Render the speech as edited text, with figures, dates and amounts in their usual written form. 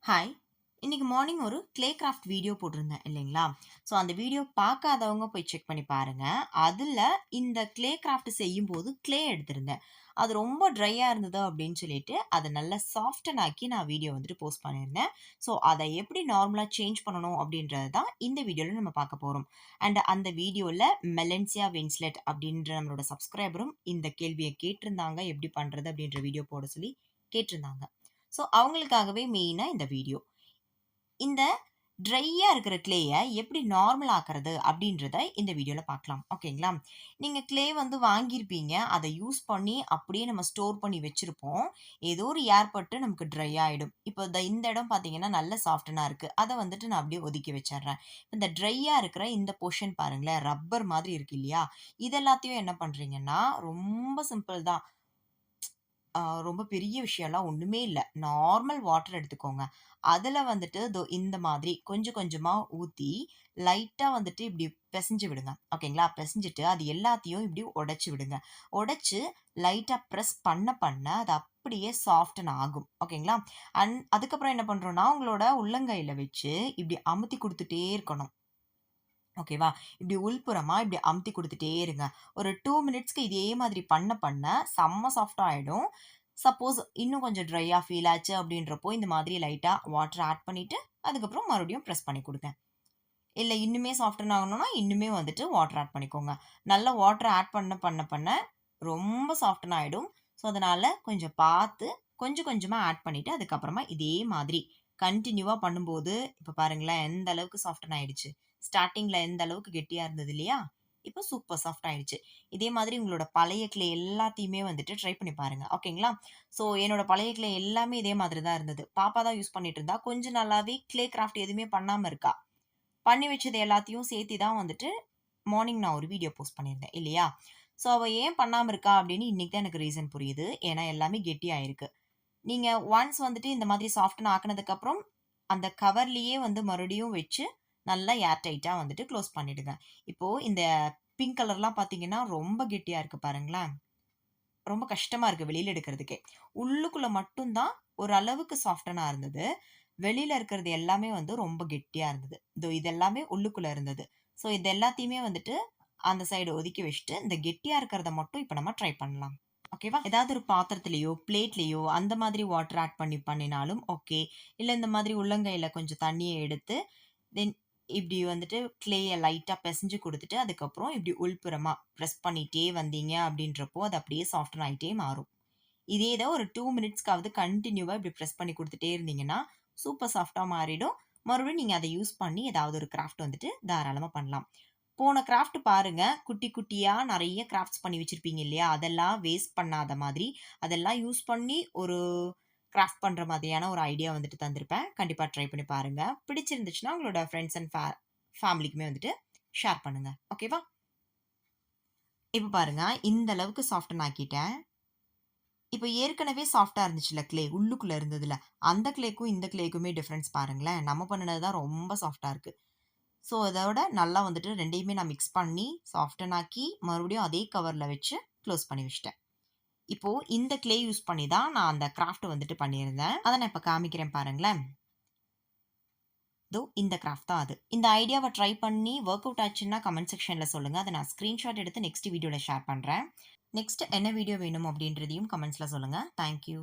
Hi. இன்னைக்கு morning ஒரு clay craft video போட்டிருந்தேன் இல்லைங்களா? ஸோ அந்த வீடியோ பார்க்காதவங்க போய் செக் பண்ணி பாருங்க. அதில இந்த க்ளே கிராஃப்ட் செய்யும்போது க்ளே எடுத்திருந்தேன். அது ரொம்ப ட்ரையா இருந்தது அப்படின்னு சொல்லிட்டு, அத நல்லா சாஃப்டன் ஆக்கி நான் வீடியோ வந்துட்டு போஸ்ட் பண்ணியிருந்தேன். ஸோ அத எப்படி நார்மலா சேஞ்ச் பண்ணணும் அப்படின்றது தான் இந்த வீடியோல நம்ம பார்க்க போறோம். அண்ட் அந்த வீடியோல மெலன்சியா வின்ஸ்லெட் அப்படின்ற நம்மளோட சப்ஸ்கிரைபரும் இந்த கேள்விய கேட்டிருந்தாங்க. எப்படி பண்றது அப்படின்ற வீடியோ போட சொல்லி கேட்டிருந்தாங்க. ஸோ அவங்களுக்காகவே மெயினா இந்த வீடியோ. இந்த ட்ரையா இருக்கிற க்ளேய எப்படி நார்மல் ஆக்குறது அப்படின்றத இந்த வீடியோல பார்க்கலாம். ஓகேங்களா? நீங்க க்ளே வந்து வாங்கியிருப்பீங்க. அத யூஸ் பண்ணி அப்படியே நம்ம ஸ்டோர் பண்ணி வச்சிருப்போம். ஏதோ ஒரு ஏர் பட்டு நமக்கு ட்ரை ஆயிடும். இப்போ இந்த இடம் பார்த்தீங்கன்னா, நல்ல சாஃப்டனா இருக்கு. அத வந்துட்டு நான் அப்படியே ஒதுக்கி வச்சர்றேன். இந்த ட்ரையா இருக்கிற இந்த போர்ஷன் பாருங்களேன், ரப்பர் மாதிரி இருக்கு இல்லையா? இது எல்லாத்தையும் என்ன பண்றீங்கன்னா, ரொம்ப சிம்பிள் தான். ரொம்ப பெரிய விஷயம்லாம் ஒண்ணுமே இல்ல. நார்மல் வாட்டர் எடுத்துக்கோங்க. அதுல வந்துட்டு இந்த மாதிரி கொஞ்சம் கொஞ்சமா ஊத்தி, லைட்டா வந்துட்டு இப்டி பெசஞ்சு விடுங்க. ஓகேங்களா? பெசஞ்சுட்டு அது எல்லாத்தையும் இப்டி உடைச்சு விடுங்க. உடைச்சு லைட்டா பிரஸ் பண்ண பண்ண அது அப்படியே சாஃப்டன் ஆகும். ஓகேங்களா? அதுக்கப்புறம் என்ன பண்றோம்னா, உங்களோட உள்ளங்கையில வச்சு இப்டி அமுத்தி குடுத்துட்டே இருக்கணும். ஓகேவா? இப்டி உள்புறமா இப்டி அமுத்தி குடுத்துட்டே இருங்க. ஒரு 2 மினிட்ஸ்க்கு இதே மாதிரி பண்ண பண்ண செம்ம சாஃப்ட்டா ஆயிடும். சப்போஸ் இன்னும் கொஞ்சம் ட்ரையா ஃபீல் ஆச்சு அப்டின்றப்போ, இந்த மாதிரி லைட்டா வாட்டர் ஆட் பண்ணிட்டு, அதுக்கப்புறம் மறுபடியும் பிரஸ் பண்ணி குடுங்க. இல்ல இன்னுமே சாஃப்டன் ஆகணும்னா, இன்னுமே வந்துட்டு வாட்டர் ஆட் பண்ணிக்கோங்க. நல்லா வாட்டர் ஆட் பண்ண பண்ண பண்ண ரொம்ப சாஃப்டன் ஆயிடும். ஸோ, அதனால கொஞ்சம் பார்த்து கொஞ்சம் கொஞ்சமா ஆட் பண்ணிட்டு, அதுக்கப்புறமா இதே மாதிரி கன்டினியூவா பண்ணும்போது, இப்ப பாருங்களேன் எந்த அளவுக்கு சாஃப்டன் ஆயிடுச்சு. ஸ்டார்ட்டிங்ல எந்த அளவுக்கு கெட்டியா இருந்தது இல்லையா? இப்போ சூப்பர் சாஃப்ட் ஆயிடுச்சு. இதே மாதிரி உங்களோட பழைய க்ளே எல்லாத்தையுமே வந்துட்டு ட்ரை பண்ணி பாருங்க. ஓகேங்களா? ஸோ, என்னோட பழைய க்ளே எல்லாமே இதே மாதிரி தான் இருந்தது. பாப்பா தான் யூஸ் பண்ணிட்டு இருந்தா. கொஞ்ச நாளாவே க்ளே கிராஃப்ட் எதுவுமே பண்ணாம இருக்கா. பண்ணி வச்சது எல்லாத்தையும் சேர்த்தி தான் வந்துட்டு மார்னிங் நான் ஒரு வீடியோ போஸ்ட் பண்ணியிருந்தேன் இல்லையா? ஸோ அவ ஏன் பண்ணாம இருக்கா அப்படின்னு இன்னைக்கு தான் எனக்கு ரீசன் புரியுது. ஏன்னா எல்லாமே கெட்டியாயிருக்கு. நீங்க ஒன்ஸ் வந்துட்டு இந்த மாதிரி சாஃப்ட்ன்னு ஆக்குனதுக்கப்புறம், அந்த கவர்லயே வந்து மறுபடியும் வச்சு நல்லா ஏர் டைட்டா வந்துட்டு க்ளோஸ் பண்ணிடுங்க. இப்போ இந்த பிங்க் கலர்லாம் பார்த்தீங்கன்னா, ரொம்ப கெட்டியா இருக்கு பாருங்களேன். ரொம்ப கஷ்டமா இருக்கு வெளியில எடுக்கிறதுக்கே. உள்ளுக்குள்ள மட்டும் தான் ஓரளவுக்கு சாஃப்டனா இருந்தது. வெளியில இருக்கிறது எல்லாமே வந்து ரொம்ப கெட்டியா இருந்தது. இது எல்லாமே உள்ளுக்குள்ள இருந்தது. ஸோ இது எல்லாத்தையுமே வந்துட்டு அந்த சைடு ஒதுக்கி வச்சுட்டு, இந்த கெட்டியா இருக்கிறத மட்டும் இப்ப நம்ம ட்ரை பண்ணலாம். ஓகேவா? ஏதாவது ஒரு பாத்திரத்திலயோ, பிளேட்லயோ அந்த மாதிரி வாட்டர் ஆட் பண்ணி பண்ணினாலும் ஓகே. இல்ல இந்த மாதிரி உள்ளங்கையில கொஞ்சம் தண்ணிய எடுத்து, தென் இப்டி வந்துட்டு க்ளேய லைட்டா பெசஞ்சு குடுத்துட்டு, அதுக்கப்புறம் இப்டி உள்புறமா பிரஸ் பண்ணிட்டே வந்தீங்க அப்டின்றப்போ, அது அப்படியே சாஃப்டன் ஆயிட்டே மாறும். இதே இத ஒரு 2 மினிட்ஸ்க்காவது கன்டினியூவா இப்டி பிரஸ் பண்ணி குடுத்துட்டே இருந்தீங்கன்னா, சூப்பர் சாஃப்ட்டா மாறிடும். மறுபடியும் நீங்க அத யூஸ் பண்ணி ஏதாவது ஒரு கிராஃப்ட் வந்துட்டு தாராளமா பண்ணலாம். போன கிராஃப்ட் பாருங்க. குட்டி குட்டியா நெறைய கிராஃப்ட்ஸ் பண்ணி வச்சிருப்பீங்க இல்லையா? அதெல்லாம் வேஸ்ட் பண்ணாத மாதிரி, அதெல்லாம் யூஸ் பண்ணி ஒரு கிராஃப்ட் பண்ற மாதிரியான ஒரு ஐடியா வந்துட்டு தந்திருப்பேன். கண்டிப்பா ட்ரை பண்ணி பாருங்க. பிடிச்சிருந்துச்சுன்னா உங்களோட ஃப்ரெண்ட்ஸ் அண்ட் ஃபேமிலிக்குமே வந்துட்டு ஷேர் பண்ணுங்க. ஓகேவா? இப்ப பாருங்க, இந்த அளவுக்கு சாஃப்டன் ஆக்கிட்டேன். இப்ப ஏற்கனவே சாஃப்ட்டா இருந்துச்சுல்ல க்ளே, உள்ளுக்குள்ள இருந்ததுல, அந்த க்ளேக்கும் இந்த க்ளேக்குமே டிஃபரன்ஸ் பாருங்களேன். நம்ம பண்ணுனது தான் ரொம்ப சாஃப்ட்டா இருக்கு. ஸோ, அதோட நல்லா வந்துட்டு 2யுமே நான் மிக்ஸ் பண்ணி, சாஃப்டன் ஆக்கி, மறுபடியும் அதே கவர்ல வச்சு க்ளோஸ் பண்ணி வச்சுட்டேன். இப்போ இந்த க்ளே யூஸ் பண்ணி தான் நான் அந்த கிராஃப்ட் வந்துட்டு பண்ணியிருந்தேன். அத நான் இப்ப காமிக்கிறேன் பாருங்களேன். இந்த கிராஃப்ட் தான் அது. இந்த ஐடியாவ ட்ரை பண்ணி வொர்க் அவுட் ஆச்சுன்னா கமெண்ட் செக்ஷன்ல சொல்லுங்க. அத நான் ஸ்கிரீன்ஷாட் எடுத்து நெக்ஸ்ட் வீடியோல ஷேர் பண்றேன். நெக்ஸ்ட் என்ன வீடியோ வேணும் அப்படின்றதையும் கமெண்ட்ஸ்ல சொல்லுங்க. Thank you.